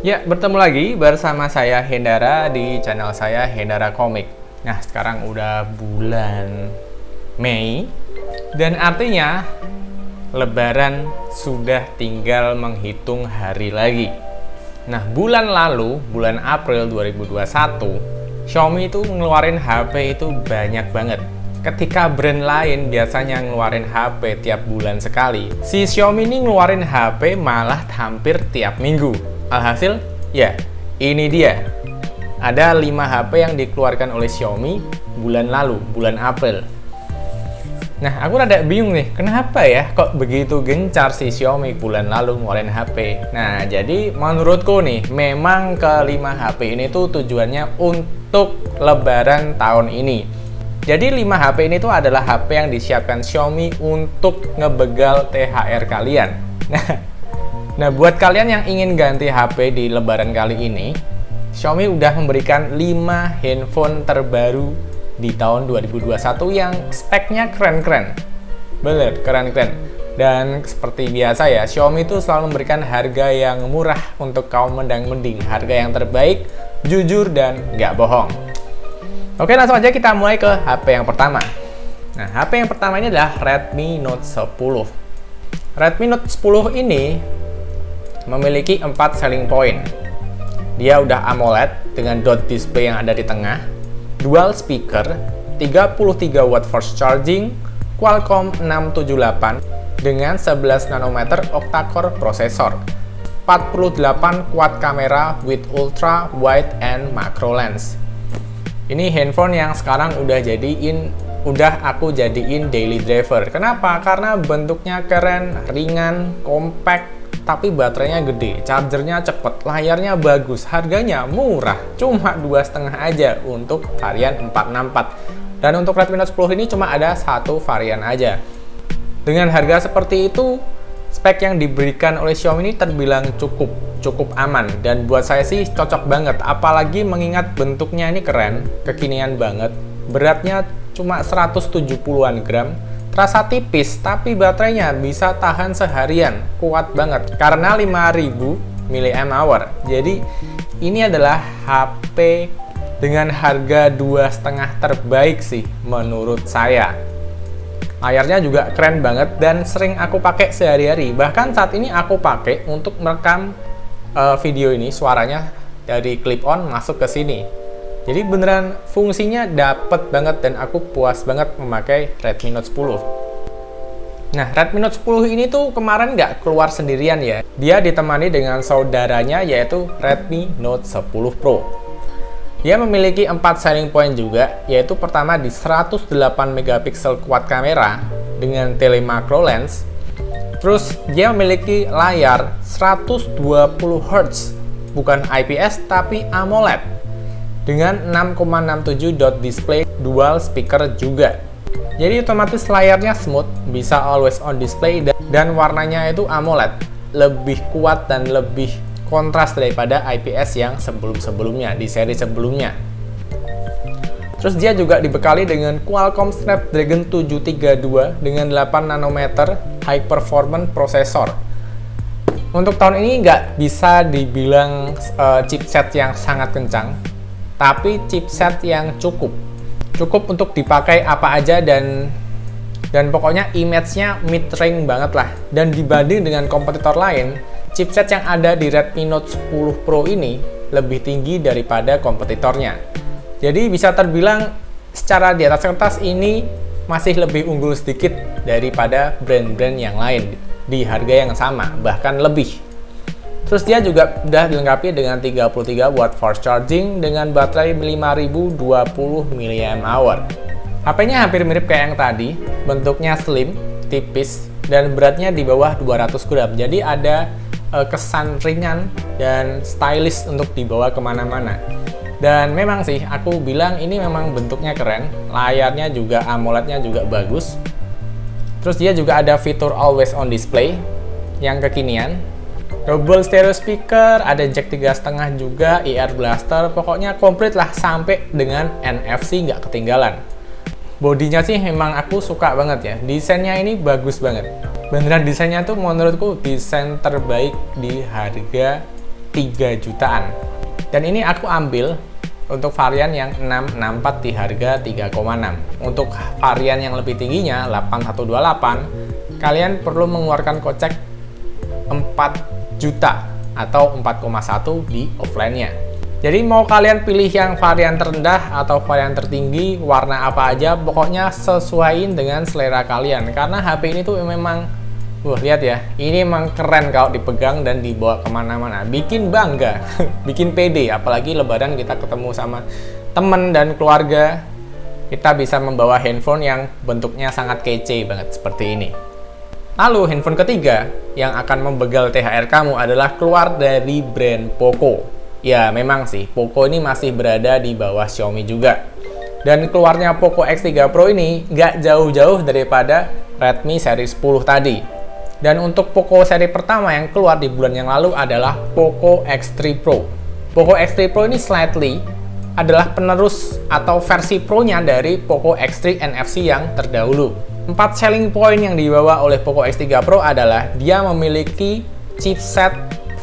Ya, bertemu lagi bersama saya Hendara di channel saya Hendara Komik. Nah, sekarang udah bulan Mei dan artinya Lebaran sudah tinggal menghitung hari lagi. Nah, bulan lalu, bulan April 2021, Xiaomi itu ngeluarin HP itu banyak banget. Ketika brand lain biasanya ngeluarin HP tiap bulan sekali, si Xiaomi ini ngeluarin HP malah hampir tiap minggu. Alhasil, ya, ini dia. Ada 5 HP yang dikeluarkan oleh Xiaomi bulan lalu, bulan April. Nah, aku rada bingung nih, kenapa ya kok begitu gencar si Xiaomi bulan lalu ngeluarin HP? Nah, jadi menurutku nih, memang ke-5 HP ini tuh tujuannya untuk Lebaran tahun ini. Jadi 5 HP ini tuh adalah HP yang disiapkan Xiaomi untuk ngebegal THR kalian. Nah, buat kalian yang ingin ganti HP di Lebaran kali ini, Xiaomi udah memberikan 5 handphone terbaru di tahun 2021 yang speknya keren-keren. Bener, keren-keren. Dan seperti biasa ya, Xiaomi itu selalu memberikan harga yang murah untuk kaum mendang-mending. Harga yang terbaik, jujur, dan nggak bohong. Oke, langsung aja kita mulai ke HP yang pertama. Nah, HP yang pertama ini adalah Redmi Note 10. Redmi Note 10 ini memiliki 4 selling point. Dia udah AMOLED dengan dot display yang ada di tengah, dual speaker, 33 watt fast charging, Qualcomm 678 dengan 11 nanometer octa-core prosesor, 48 quad kamera with ultra wide and macro lens. Ini handphone yang sekarang udah aku jadiin daily driver. Kenapa? Karena bentuknya keren, ringan, compact, tapi baterainya gede, chargernya cepet, layarnya bagus, harganya murah, cuma 2,5 aja untuk varian 464. Dan untuk Redmi Note 10 ini cuma ada 1 varian aja. Dengan harga seperti itu, spek yang diberikan oleh Xiaomi ini terbilang cukup aman, dan buat saya sih cocok banget, apalagi mengingat bentuknya ini keren, kekinian banget, beratnya cuma 170-an gram, terasa tipis, tapi baterainya bisa tahan seharian, kuat banget, karena 5000 mAh. Jadi, ini adalah HP dengan harga 2,5 terbaik sih, menurut saya. Layarnya juga keren banget, dan sering aku pakai sehari-hari. Bahkan saat ini aku pakai untuk merekam video ini, suaranya dari clip-on masuk ke sini. Jadi beneran fungsinya dapet banget dan aku puas banget memakai Redmi Note 10. Nah, Redmi Note 10 ini tuh kemarin nggak keluar sendirian ya. Dia ditemani dengan saudaranya yaitu Redmi Note 10 Pro. Dia memiliki 4 selling point juga, yaitu pertama di 108 megapiksel quad kamera dengan tele macro lens. Terus dia memiliki layar 120 Hz, bukan IPS tapi AMOLED. Dengan 6,67 dot display, dual speaker juga. Jadi otomatis layarnya smooth, bisa always on display, dan warnanya itu AMOLED, lebih kuat dan lebih kontras daripada IPS yang sebelum-sebelumnya, di seri sebelumnya. Terus dia juga dibekali dengan Qualcomm Snapdragon 732 dengan 8 nanometer high performance prosesor. Untuk tahun ini nggak bisa dibilang chipset yang sangat kencang, tapi chipset yang cukup untuk dipakai apa aja, dan pokoknya image-nya mid-range banget lah. Dan dibanding dengan kompetitor lain, chipset yang ada di Redmi Note 10 Pro ini lebih tinggi daripada kompetitornya. Jadi bisa terbilang secara di atas kertas ini masih lebih unggul sedikit daripada brand-brand yang lain di harga yang sama, bahkan lebih. Terus dia juga udah dilengkapi dengan 33 watt fast charging dengan baterai 5020 mAh. HP-nya hampir mirip kayak yang tadi, bentuknya slim, tipis, dan beratnya di bawah 200 gram. Jadi ada kesan ringan dan stylish untuk dibawa kemana-mana. Dan memang sih, aku bilang ini memang bentuknya keren, layarnya juga AMOLED-nya juga bagus. Terus dia juga ada fitur always on display yang kekinian. Double stereo speaker, ada jack 3,5 juga, IR blaster, pokoknya komplit lah sampai dengan NFC nggak ketinggalan. Bodinya sih memang aku suka banget ya, desainnya ini bagus banget. Beneran desainnya tuh menurutku desain terbaik di harga 3 jutaan. Dan ini aku ambil untuk varian yang 664 di harga 3,6. Untuk varian yang lebih tingginya 8128, kalian perlu mengeluarkan kocek 4 juta atau 4,1 di offline-nya. Jadi mau kalian pilih yang varian terendah atau varian tertinggi, warna apa aja, pokoknya sesuaiin dengan selera kalian. Karena HP ini tuh memang, lihat ya, ini emang keren kalau dipegang dan dibawa kemana-mana. Bikin bangga, bikin pede, apalagi lebaran kita ketemu sama temen dan keluarga, kita bisa membawa handphone yang bentuknya sangat kece banget seperti ini. Lalu handphone ketiga yang akan membegal THR kamu adalah keluar dari brand Poco. Ya memang sih, Poco ini masih berada di bawah Xiaomi juga. Dan keluarnya Poco X3 Pro ini nggak jauh-jauh daripada Redmi seri 10 tadi. Dan untuk Poco seri pertama yang keluar di bulan yang lalu adalah Poco X3 Pro. Poco X3 Pro ini slightly adalah penerus atau versi Pro-nya dari Poco X3 NFC yang terdahulu. 4 selling point yang dibawa oleh Poco X3 Pro adalah dia memiliki chipset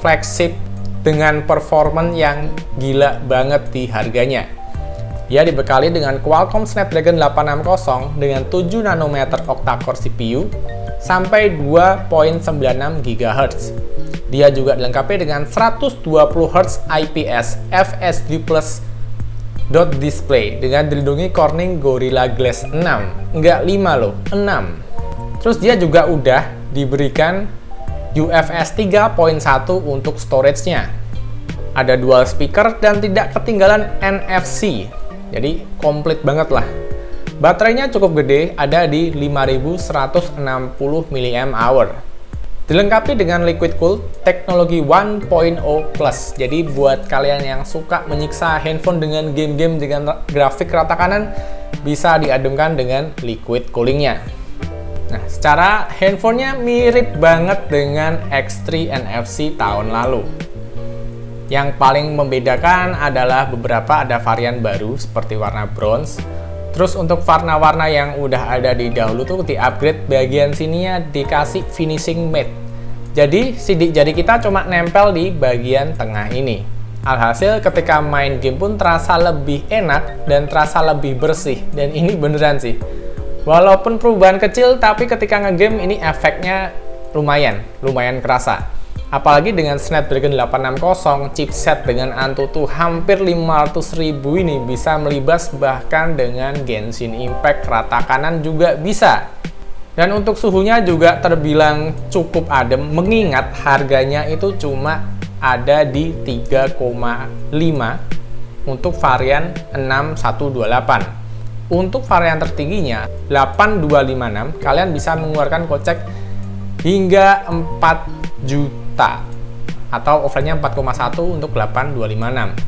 flagship dengan performance yang gila banget di harganya. Dia dibekali dengan Qualcomm Snapdragon 860 dengan 7 nanometer octa-core CPU sampai 2.96 GHz. Dia juga dilengkapi dengan 120 Hz IPS FSD Plus dot display dengan dilindungi Corning Gorilla Glass 6. Enggak 5 loh, 6. Terus dia juga udah diberikan UFS 3.1 untuk storage-nya. Ada dual speaker dan tidak ketinggalan NFC. Jadi komplit banget lah. Baterainya cukup gede, ada di 5160 mAh. Dilengkapi dengan liquid cool teknologi 1.0 plus. Jadi buat kalian yang suka menyiksa handphone dengan game-game dengan grafik rata kanan, bisa diademkan dengan liquid coolingnya. Nah, secara handphonenya mirip banget dengan X3 NFC tahun lalu. Yang paling membedakan adalah beberapa ada varian baru seperti warna bronze. Terus untuk warna-warna yang udah ada di dahulu tuh di-upgrade, bagian sininya dikasih finishing matte. Jadi sidik jari kita cuma nempel di bagian tengah ini. Alhasil ketika main game pun terasa lebih enak dan terasa lebih bersih. Dan ini beneran sih. Walaupun perubahan kecil, tapi ketika ngegame ini efeknya lumayan kerasa. Apalagi dengan Snapdragon 860, chipset dengan Antutu hampir 500.000 ini bisa melibas, bahkan dengan Genshin Impact rata kanan juga bisa. Dan untuk suhunya juga terbilang cukup adem, mengingat harganya itu cuma ada di 3,5 untuk varian 6128. Untuk varian tertingginya 8256, kalian bisa mengeluarkan kocek hingga 4 juta atau offline-nya 4,1 untuk 8256.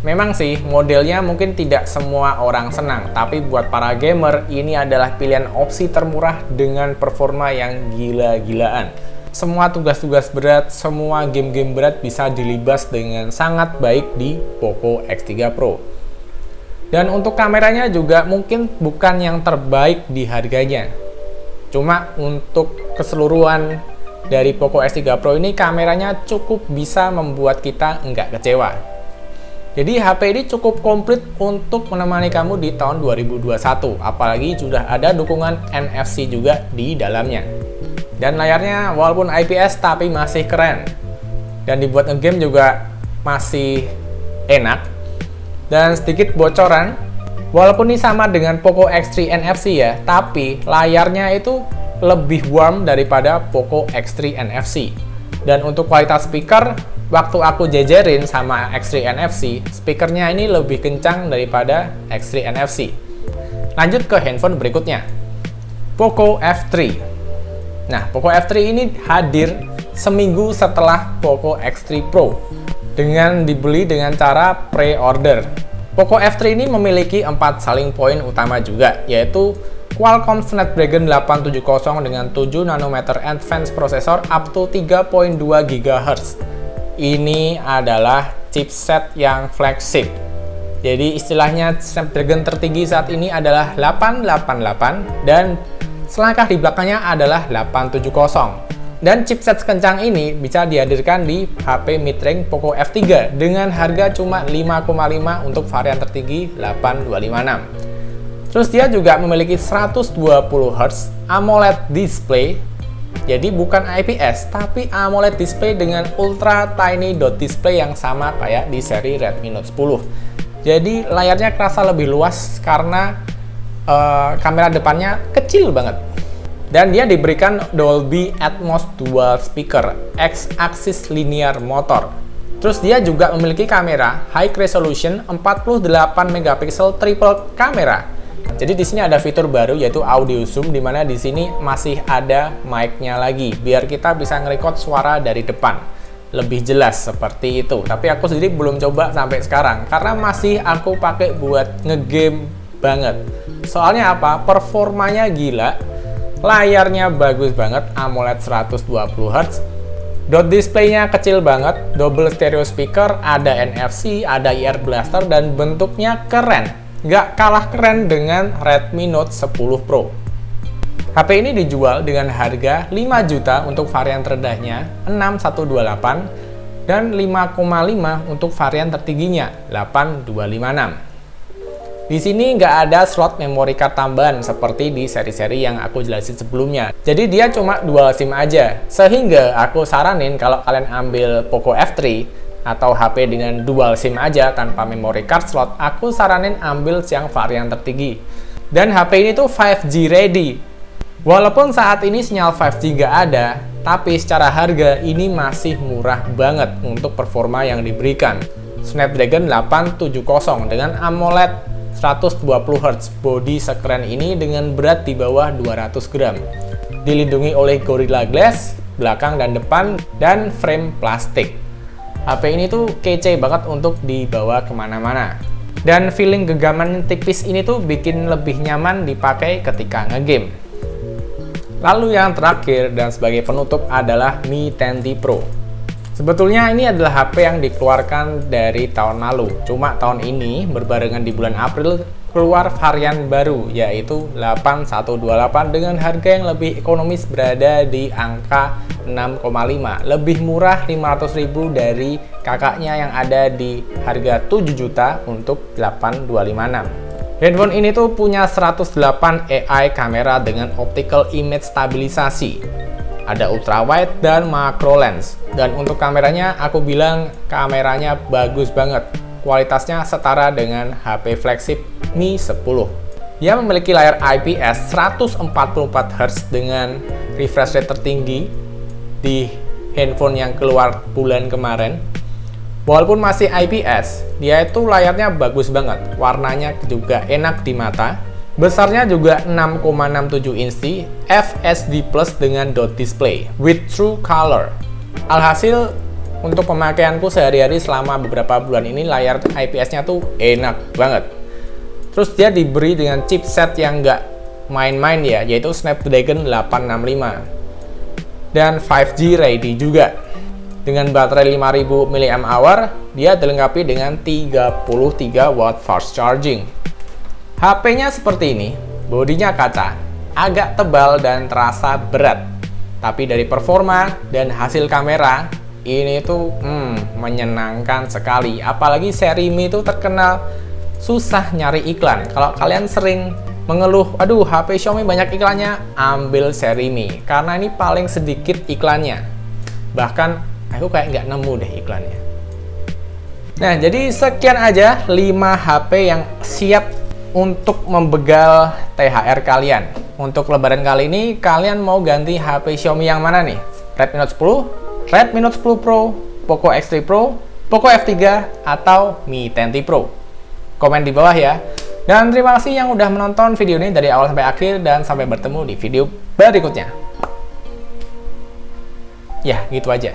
Memang sih modelnya mungkin tidak semua orang senang, tapi buat para gamer ini adalah pilihan opsi termurah dengan performa yang gila-gilaan. Semua tugas-tugas berat, semua game-game berat bisa dilibas dengan sangat baik di Poco X3 Pro. Dan untuk kameranya juga mungkin bukan yang terbaik di harganya. Cuma untuk keseluruhan dari Poco X3 Pro ini kameranya cukup bisa membuat kita nggak kecewa. Jadi HP ini cukup komplit untuk menemani kamu di tahun 2021. Apalagi sudah ada dukungan NFC juga di dalamnya. Dan layarnya walaupun IPS tapi masih keren. Dan dibuat ngegame juga masih enak. Dan sedikit bocoran, walaupun ini sama dengan Poco X3 NFC ya, tapi layarnya itu lebih warm daripada Poco X3 NFC. Dan untuk kualitas speaker, waktu aku jejerin sama X3 NFC, speakernya ini lebih kencang daripada X3 NFC. Lanjut ke handphone berikutnya, Poco F3. Nah, Poco F3 ini hadir seminggu setelah Poco X3 Pro dengan dibeli dengan cara pre-order. Poco F3 ini memiliki 4 selling point utama juga, yaitu Qualcomm Snapdragon 870 dengan 7 nanometer advanced processor up to 3.2 GHz. Ini adalah chipset yang flagship. Jadi istilahnya Snapdragon tertinggi saat ini adalah 888 dan selangkah di belakangnya adalah 870. Dan chipset sekencang ini bisa dihadirkan di HP mid-range Poco F3 dengan harga cuma 5,5 untuk varian tertinggi 8256. Terus dia juga memiliki 120Hz AMOLED display. Jadi bukan IPS, tapi AMOLED display dengan ultra tiny dot display yang sama kayak di seri Redmi Note 10. Jadi layarnya kerasa lebih luas karena kamera depannya kecil banget. Dan dia diberikan Dolby Atmos Dual Speaker X-axis linear motor. Terus dia juga memiliki kamera high resolution 48 megapiksel triple kamera. Jadi di sini ada fitur baru yaitu audio zoom, di mana di sini masih ada mic-nya lagi biar kita bisa nge-record suara dari depan lebih jelas seperti itu. Tapi aku sendiri belum coba sampai sekarang karena masih aku pakai buat ngegame banget. Soalnya apa? Performanya gila. Layarnya bagus banget, AMOLED 120Hz. Dot display-nya kecil banget, double stereo speaker, ada NFC, ada IR blaster, dan bentuknya keren. Nggak kalah keren dengan Redmi Note 10 Pro. HP ini dijual dengan harga 5 juta untuk varian terendahnya 6128 dan 5,5 untuk varian tertingginya 8256. Di sini nggak ada slot memory card tambahan seperti di seri-seri yang aku jelasin sebelumnya. Jadi dia cuma dual SIM aja. Sehingga aku saranin kalau kalian ambil Poco F3 atau HP dengan dual SIM aja tanpa memory card slot, aku saranin ambil yang varian tertinggi. Dan HP ini tuh 5G ready. Walaupun saat ini sinyal 5G nggak ada, tapi secara harga ini masih murah banget untuk performa yang diberikan. Snapdragon 870 dengan AMOLED 120Hz, body sekeren ini dengan berat di bawah 200 gram. Dilindungi oleh Gorilla Glass, belakang dan depan, dan frame plastik. HP ini tuh kece banget untuk dibawa kemana-mana. Dan feeling genggaman tipis ini tuh bikin lebih nyaman dipakai ketika ngegame. Lalu yang terakhir dan sebagai penutup adalah Mi 10T Pro. Sebetulnya ini adalah HP yang dikeluarkan dari tahun lalu. Cuma tahun ini berbarengan di bulan April keluar varian baru yaitu 8128 dengan harga yang lebih ekonomis berada di angka 6,5. Lebih murah 500.000 dari kakaknya yang ada di harga 7 juta untuk 8256. Handphone ini tuh punya 108 AI kamera dengan optical image stabilisasi. Ada ultrawide dan macro lens. Dan untuk kameranya, aku bilang kameranya bagus banget. Kualitasnya setara dengan HP flagship Mi 10. Dia memiliki layar IPS 144Hz dengan refresh rate tertinggi di handphone yang keluar bulan kemarin. Walaupun masih IPS, dia itu layarnya bagus banget. Warnanya juga enak di mata. Besarnya juga 6,67 inci FSD Plus dengan dot display with true color. Alhasil, untuk pemakaianku sehari-hari selama beberapa bulan ini layar IPS-nya tuh enak banget. Terus dia diberi dengan chipset yang nggak main-main ya, yaitu Snapdragon 865 dan 5G ready juga. Dengan baterai 5000 mAh, dia dilengkapi dengan 33 watt fast charging. HP-nya seperti ini, bodinya kaca, agak tebal dan terasa berat. Tapi dari performa dan hasil kamera, ini tuh menyenangkan sekali. Apalagi seri Mi itu terkenal susah nyari iklan. Kalau kalian sering mengeluh, aduh HP Xiaomi banyak iklannya, ambil seri Mi. Karena ini paling sedikit iklannya. Bahkan aku kayak nggak nemu deh iklannya. Nah, jadi sekian aja 5 HP yang siap untuk membegal THR kalian. Untuk lebaran kali ini, kalian mau ganti HP Xiaomi yang mana nih? Redmi Note 10, Redmi Note 10 Pro, Poco X3 Pro, Poco F3, atau Mi 10T Pro? Komen di bawah ya. Dan terima kasih yang udah menonton video ini dari awal sampai akhir, dan sampai bertemu di video berikutnya. Ya, gitu aja.